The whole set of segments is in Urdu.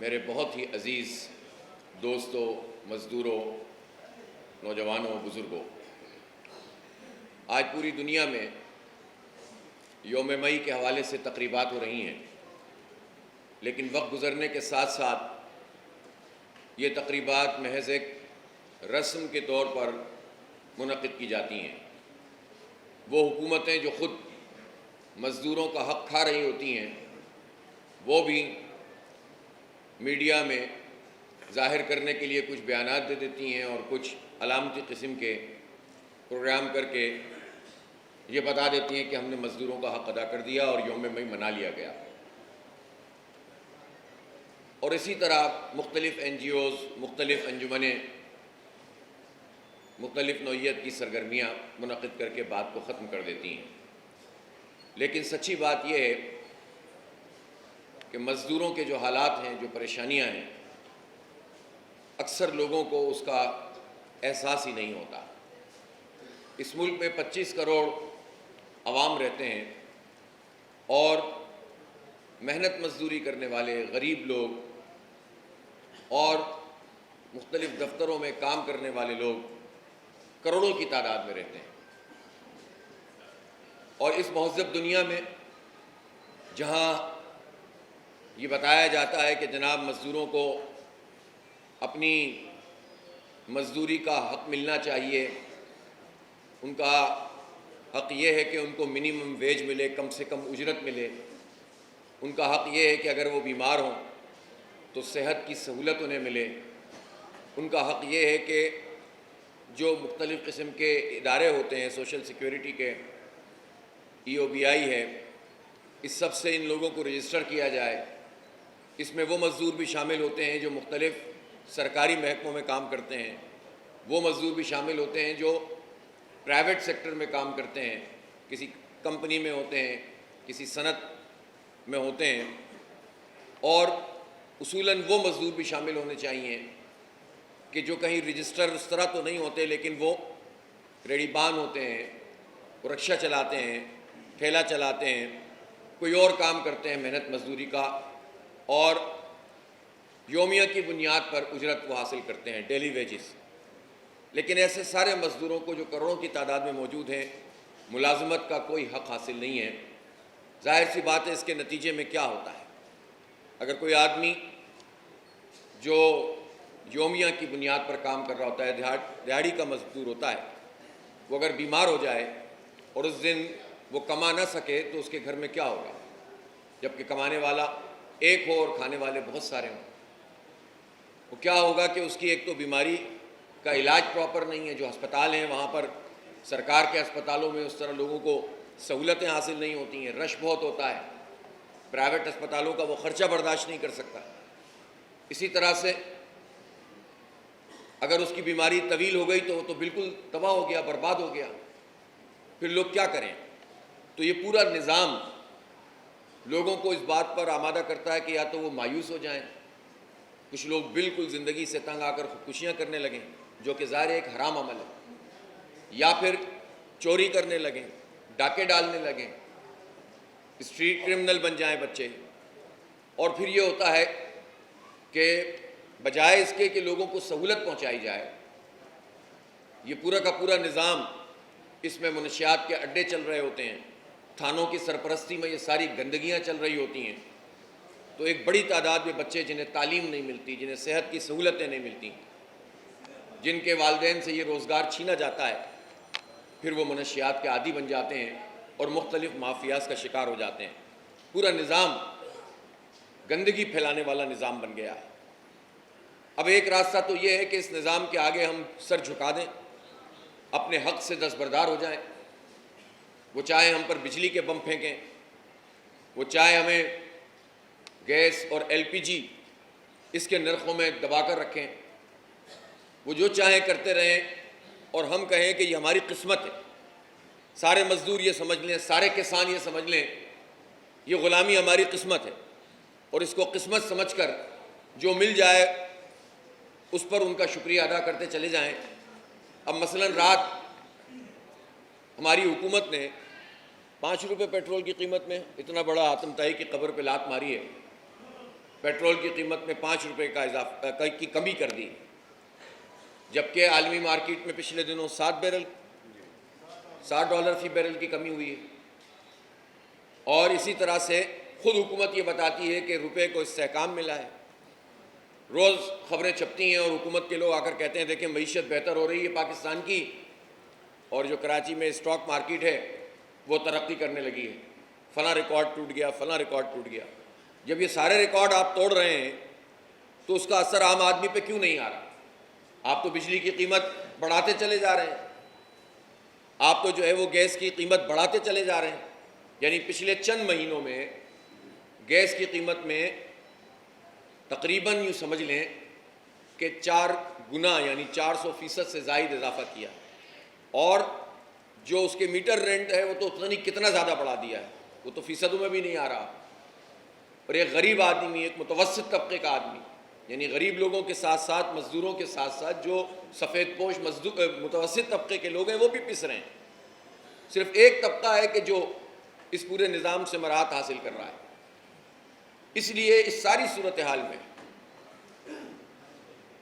میرے بہت ہی عزیز دوستوں، مزدوروں، نوجوانوں، بزرگوں، آج پوری دنیا میں یوم مئی کے حوالے سے تقریبات ہو رہی ہیں، لیکن وقت گزرنے کے ساتھ ساتھ یہ تقریبات محض ایک رسم کے طور پر منعقد کی جاتی ہیں۔ وہ حکومتیں جو خود مزدوروں کا حق کھا رہی ہوتی ہیں، وہ بھی میڈیا میں ظاہر کرنے کے لیے کچھ بیانات دے دیتی ہیں اور کچھ علامتی قسم کے پروگرام کر کے یہ بتا دیتی ہیں کہ ہم نے مزدوروں کا حق ادا کر دیا اور یوم مئی منا لیا گیا۔ اور اسی طرح مختلف NGOs، مختلف انجمنیں مختلف نوعیت کی سرگرمیاں منعقد کر کے بات کو ختم کر دیتی ہیں۔ لیکن سچی بات یہ ہے کہ مزدوروں کے جو حالات ہیں، جو پریشانیاں ہیں، اکثر لوگوں کو اس کا احساس ہی نہیں ہوتا۔ اس ملک میں 25 کروڑ عوام رہتے ہیں اور محنت مزدوری کرنے والے غریب لوگ اور مختلف دفتروں میں کام کرنے والے لوگ کروڑوں کی تعداد میں رہتے ہیں۔ اور اس مہذب دنیا میں جہاں یہ بتایا جاتا ہے کہ جناب مزدوروں کو اپنی مزدوری کا حق ملنا چاہیے، ان کا حق یہ ہے کہ ان کو منیمم ویج ملے، کم سے کم اجرت ملے، ان کا حق یہ ہے کہ اگر وہ بیمار ہوں تو صحت کی سہولت انہیں ملے، ان کا حق یہ ہے کہ جو مختلف قسم کے ادارے ہوتے ہیں، سوشل سیکیورٹی کے، EOBI ہے، اس سب سے ان لوگوں کو رجسٹر کیا جائے۔ اس میں وہ مزدور بھی شامل ہوتے ہیں جو مختلف سرکاری محکموں میں کام کرتے ہیں، وہ مزدور بھی شامل ہوتے ہیں جو پرائیویٹ سیکٹر میں کام کرتے ہیں، کسی کمپنی میں ہوتے ہیں، کسی صنعت میں ہوتے ہیں، اور اصولاً وہ مزدور بھی شامل ہونے چاہیے کہ جو کہیں رجسٹر اس طرح تو نہیں ہوتے لیکن وہ ریڑی بان ہوتے ہیں، وہ رکشہ چلاتے ہیں، ٹھیلا چلاتے ہیں، کوئی اور کام کرتے ہیں محنت مزدوری کا، اور یومیہ کی بنیاد پر اجرت وہ حاصل کرتے ہیں، ڈیلی ویجز۔ لیکن ایسے سارے مزدوروں کو جو کروڑوں کی تعداد میں موجود ہیں، ملازمت کا کوئی حق حاصل نہیں ہے۔ ظاہر سی بات ہے، اس کے نتیجے میں کیا ہوتا ہے؟ اگر کوئی آدمی جو یومیہ کی بنیاد پر کام کر رہا ہوتا ہے، دیہاڑی کا مزدور ہوتا ہے، وہ اگر بیمار ہو جائے اور اس دن وہ کما نہ سکے تو اس کے گھر میں کیا ہوگا؟ جبکہ کمانے والا ایک ہو اور کھانے والے بہت سارے ہوں، وہ کیا ہوگا کہ اس کی ایک تو بیماری کا علاج پراپر نہیں ہے، جو ہسپتال ہیں وہاں پر سرکار کے ہسپتالوں میں اس طرح لوگوں کو سہولتیں حاصل نہیں ہوتی ہیں، رش بہت ہوتا ہے، پرائیویٹ ہسپتالوں کا وہ خرچہ برداشت نہیں کر سکتا۔ اسی طرح سے اگر اس کی بیماری طویل ہو گئی تو وہ تو بالکل تباہ ہو گیا، برباد ہو گیا، پھر لوگ کیا کریں؟ تو یہ پورا نظام لوگوں کو اس بات پر آمادہ کرتا ہے کہ یا تو وہ مایوس ہو جائیں، کچھ لوگ بالکل زندگی سے تنگ آ کر خودکشیاں کرنے لگیں، جو کہ ظاہر ایک حرام عمل ہے، یا پھر چوری کرنے لگیں، ڈاکے ڈالنے لگیں، اسٹریٹ کرمنل بن جائیں بچے۔ اور پھر یہ ہوتا ہے کہ بجائے اس کے کہ لوگوں کو سہولت پہنچائی جائے، یہ پورا کا پورا نظام، اس میں منشیات کے اڈے چل رہے ہوتے ہیں، تھانوں کی سرپرستی میں یہ ساری گندگیاں چل رہی ہوتی ہیں، تو ایک بڑی تعداد میں بچے جنہیں تعلیم نہیں ملتی، جنہیں صحت کی سہولتیں نہیں ملتی، جن کے والدین سے یہ روزگار چھینا جاتا ہے، پھر وہ منشیات کے عادی بن جاتے ہیں اور مختلف مافیاز کا شکار ہو جاتے ہیں۔ پورا نظام گندگی پھیلانے والا نظام بن گیا ہے۔ اب ایک راستہ تو یہ ہے کہ اس نظام کے آگے ہم سر جھکا دیں، اپنے حق سے دستبردار ہو جائیں، وہ چاہے ہم پر بجلی کے بم پھینکیں، وہ چاہے ہمیں گیس اور LPG اس کے نرخوں میں دبا کر رکھیں، وہ جو چاہیں کرتے رہیں، اور ہم کہیں کہ یہ ہماری قسمت ہے۔ سارے مزدور یہ سمجھ لیں، سارے کسان یہ سمجھ لیں، یہ غلامی ہماری قسمت ہے، اور اس کو قسمت سمجھ کر جو مل جائے اس پر ان کا شکریہ ادا کرتے چلے جائیں۔ اب مثلا رات ہماری حکومت نے 5 روپے پیٹرول کی قیمت میں اتنا بڑا آتم تائی کی قبر پہ لات ماری ہے، پیٹرول کی قیمت میں 5 روپے کا اضافہ کی کمی کر دی، جبکہ عالمی مارکیٹ میں پچھلے دنوں $60 فی بیرل کی کمی ہوئی ہے۔ اور اسی طرح سے خود حکومت یہ بتاتی ہے کہ روپے کو استحکام ملا ہے۔ روز خبریں چھپتی ہیں اور حکومت کے لوگ آ کر کہتے ہیں دیکھیں معیشت بہتر ہو رہی ہے پاکستان کی، اور جو کراچی میں اسٹاک مارکیٹ ہے وہ ترقی کرنے لگی ہے، فلاں ریکارڈ ٹوٹ گیا، فلاں ریکارڈ ٹوٹ گیا۔ جب یہ سارے ریکارڈ آپ توڑ رہے ہیں تو اس کا اثر عام آدمی پہ کیوں نہیں آ رہا؟ آپ تو بجلی کی قیمت بڑھاتے چلے جا رہے ہیں، آپ تو جو ہے وہ گیس کی قیمت بڑھاتے چلے جا رہے ہیں۔ یعنی پچھلے چند مہینوں میں گیس کی قیمت میں تقریباً یوں سمجھ لیں کہ 4 گنا یعنی 400% سے زائد اضافہ کیا، اور جو اس کے میٹر رینٹ ہے وہ تو اتنا نہیں کتنا زیادہ بڑھا دیا ہے، وہ تو فیصدوں میں بھی نہیں آ رہا۔ اور ایک غریب آدمی، ایک متوسط طبقے کا آدمی، یعنی غریب لوگوں کے ساتھ ساتھ مزدوروں کے ساتھ ساتھ جو سفید پوش متوسط طبقے کے لوگ ہیں وہ بھی پس رہے ہیں۔ صرف ایک طبقہ ہے کہ جو اس پورے نظام سے مراحت حاصل کر رہا ہے۔ اس لیے اس ساری صورتحال میں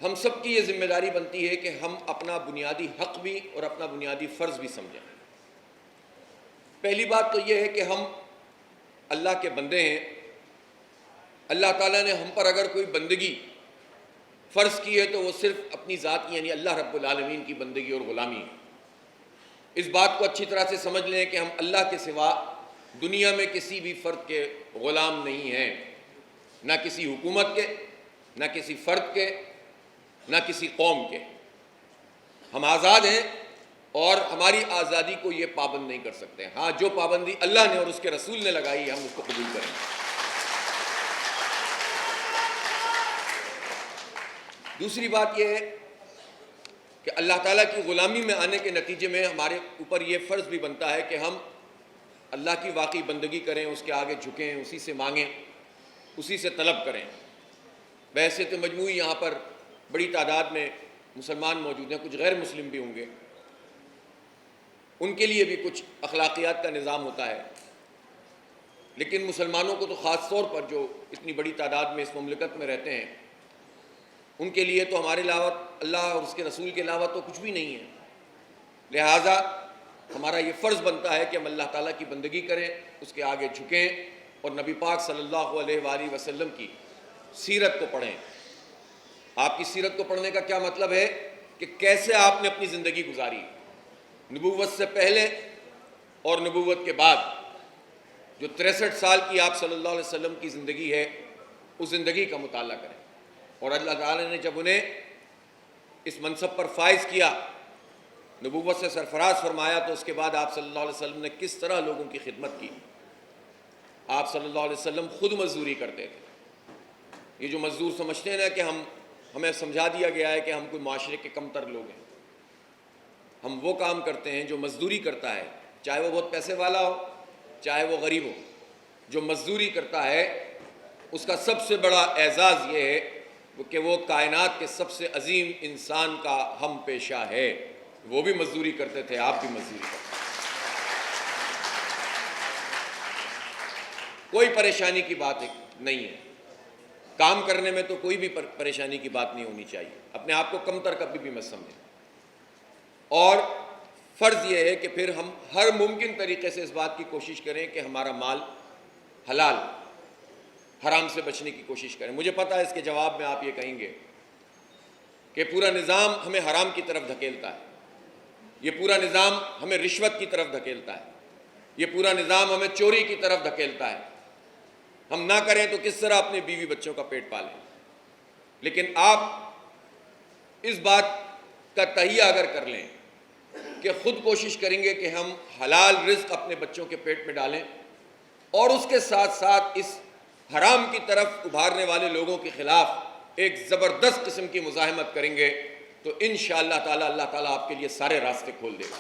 ہم سب کی یہ ذمہ داری بنتی ہے کہ ہم اپنا بنیادی حق بھی اور اپنا بنیادی فرض بھی سمجھیں۔ پہلی بات تو یہ ہے کہ ہم اللہ کے بندے ہیں، اللہ تعالیٰ نے ہم پر اگر کوئی بندگی فرض کی ہے تو وہ صرف اپنی ذات کی یعنی اللہ رب العالمین کی بندگی اور غلامی ہے۔ اس بات کو اچھی طرح سے سمجھ لیں کہ ہم اللہ کے سوا دنیا میں کسی بھی فرد کے غلام نہیں ہیں، نہ کسی حکومت کے، نہ کسی فرد کے، نہ کسی قوم کے۔ ہم آزاد ہیں اور ہماری آزادی کو یہ پابند نہیں کر سکتے۔ ہاں، جو پابندی اللہ نے اور اس کے رسول نے لگائی ہے ہم اس کو قبول کریں گے۔ دوسری بات یہ ہے کہ اللہ تعالیٰ کی غلامی میں آنے کے نتیجے میں ہمارے اوپر یہ فرض بھی بنتا ہے کہ ہم اللہ کی واقعی بندگی کریں، اس کے آگے جھکیں، اسی سے مانگیں، اسی سے طلب کریں۔ ویسے تو مجموعی یہاں پر بڑی تعداد میں مسلمان موجود ہیں، کچھ غیر مسلم بھی ہوں گے، ان کے لیے بھی کچھ اخلاقیات کا نظام ہوتا ہے، لیکن مسلمانوں کو تو خاص طور پر جو اتنی بڑی تعداد میں اس مملکت میں رہتے ہیں ان کے لیے تو ہمارے علاوہ اللہ اور اس کے رسول کے علاوہ تو کچھ بھی نہیں ہے۔ لہٰذا ہمارا یہ فرض بنتا ہے کہ ہم اللہ تعالیٰ کی بندگی کریں، اس کے آگے جھکیں اور نبی پاک صلی اللہ علیہ وآلہ وسلم کی سیرت کو پڑھیں۔ آپ کی سیرت کو پڑھنے کا کیا مطلب ہے کہ کیسے آپ نے اپنی زندگی گزاری، نبوت سے پہلے اور نبوت کے بعد جو 63 سال کی آپ صلی اللہ علیہ وسلم کی زندگی ہے، اس زندگی کا مطالعہ کریں۔ اور اللہ تعالیٰ نے جب انہیں اس منصب پر فائز کیا، نبوت سے سرفراز فرمایا، تو اس کے بعد آپ صلی اللہ علیہ وسلم نے کس طرح لوگوں کی خدمت کی۔ آپ صلی اللہ علیہ وسلم خود مزدوری کرتے تھے۔ یہ جو مزدور سمجھتے ہیں نا کہ ہمیں سمجھا دیا گیا ہے کہ ہم کوئی معاشرے کے کم تر لوگ ہیں، ہم وہ کام کرتے ہیں جو مزدوری کرتا ہے، چاہے وہ بہت پیسے والا ہو چاہے وہ غریب ہو۔ جو مزدوری کرتا ہے اس کا سب سے بڑا اعزاز یہ ہے کہ وہ کائنات کے سب سے عظیم انسان کا ہم پیشہ ہے۔ وہ بھی مزدوری کرتے تھے، آپ بھی مزدوری کرتے ہیں۔ کوئی پریشانی کی بات نہیں ہے، کام کرنے میں تو کوئی بھی پریشانی کی بات نہیں ہونی چاہیے۔ اپنے آپ کو کم تر کبھی بھی مت سمجھیں۔ اور فرض یہ ہے کہ پھر ہم ہر ممکن طریقے سے اس بات کی کوشش کریں کہ ہمارا مال حلال، حرام سے بچنے کی کوشش کریں۔ مجھے پتہ ہے اس کے جواب میں آپ یہ کہیں گے کہ پورا نظام ہمیں حرام کی طرف دھکیلتا ہے، یہ پورا نظام ہمیں رشوت کی طرف دھکیلتا ہے، یہ پورا نظام ہمیں چوری کی طرف دھکیلتا ہے، ہم نہ کریں تو کس طرح اپنے بیوی بچوں کا پیٹ پالیں۔ لیکن آپ اس بات کا تہیہ اگر کر لیں کہ خود کوشش کریں گے کہ ہم حلال رزق اپنے بچوں کے پیٹ میں ڈالیں اور اس کے ساتھ ساتھ اس حرام کی طرف ابھارنے والے لوگوں کے خلاف ایک زبردست قسم کی مزاحمت کریں گے، تو انشاءاللہ تعالی اللہ تعالیٰ آپ کے لیے سارے راستے کھول دے گا۔